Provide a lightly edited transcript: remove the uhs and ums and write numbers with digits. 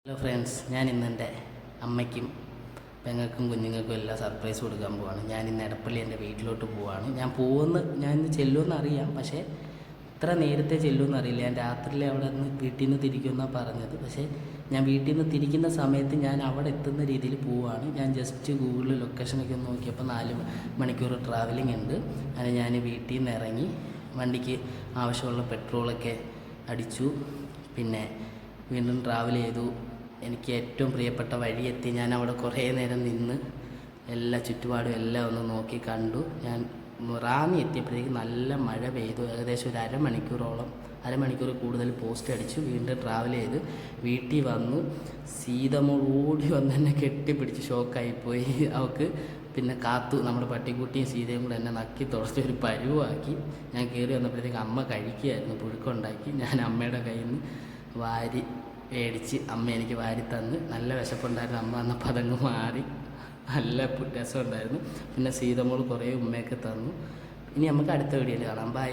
Hello friends, ഞാൻ ഇന്നെൻ്റെ അമ്മയ്ക്കും പെങ്ങൾക്കും കുഞ്ഞുങ്ങൾക്കും എല്ലാം സർപ്രൈസ് കൊടുക്കാൻ പോവാണ്. ഞാൻ ഇന്ന് എടപ്പള്ളി എൻ്റെ വീട്ടിലോട്ട് പോവാണ്. ഞാൻ ഇന്ന് ചെല്ലുമെന്ന് അറിയാം, പക്ഷേ ഇത്ര നേരത്തെ ചെല്ലുമെന്ന് അറിയില്ല. ഞാൻ രാത്രിയിൽ അവിടെ നിന്ന് വീട്ടിൽ നിന്ന് തിരിക്കുമെന്നാണ് പറഞ്ഞത്. പക്ഷേ ഞാൻ വീട്ടിൽ നിന്ന് തിരിക്കുന്ന സമയത്ത് ഞാൻ അവിടെ എത്തുന്ന രീതിയിൽ പോവുകയാണ്. ഞാൻ ജസ്റ്റ് ഗൂഗിളിൽ ലൊക്കേഷനൊക്കെ ഒന്ന് നോക്കിയപ്പോൾ 4 മണിക്കൂർ ട്രാവലിംഗ് ഉണ്ട്. അങ്ങനെ ഞാൻ വീട്ടിൽ നിന്ന് ഇറങ്ങി വണ്ടിക്ക് ആവശ്യമുള്ള പെട്രോളൊക്കെ അടിച്ചു. പിന്നെ വീണ്ടും ട്രാവൽ ചെയ്തു. എനിക്ക് ഏറ്റവും പ്രിയപ്പെട്ട വഴിയെത്തി. ഞാൻ അവിടെ കുറേ നേരം നിന്ന് എല്ലാ ചുറ്റുപാടും എല്ലാം ഒന്ന് നോക്കി കണ്ടു. ഞാൻ റാന്നി എത്തിയപ്പോഴേക്കും നല്ല മഴ പെയ്തു. ഏകദേശം ഒരു അരമണിക്കൂർ കൂടുതൽ പോസ്റ്റ് അടിച്ചു. വീണ്ടും ട്രാവൽ ചെയ്ത് വീട്ടിൽ വന്നു. സീതമോൾ ഓടി വന്ന് എന്നെ കെട്ടിപ്പിടിച്ച് ഷോക്കായിപ്പോയി. അവൾക്ക് പിന്നെ കാത്തു നമ്മുടെ പട്ടിക്കുട്ടിയും സീതയും കൂടെ എന്നെ നക്കി തുടച്ച് ഒരു പരുവാക്കി. ഞാൻ കയറി വന്നപ്പോഴത്തേക്ക് അമ്മ കഴിക്കുകയായിരുന്നു, പുഴുക്കുണ്ടാക്കി. ഞാൻ അമ്മയുടെ കയ്യിൽ നിന്ന് വാരി മേടിച്ച് അമ്മ എനിക്ക് വാരി തന്ന്. നല്ല വിശപ്പുണ്ടായിരുന്നു. അമ്മ വന്നപ്പോൾ അതങ്ങ് മാറി. നല്ല രസമുണ്ടായിരുന്നു. പിന്നെ സീതമോൾ കുറേ ഉമ്മയൊക്കെ തന്നു. ഇനി നമുക്ക് അടുത്ത വീഡിയോയിൽ കാണാം. ബൈ.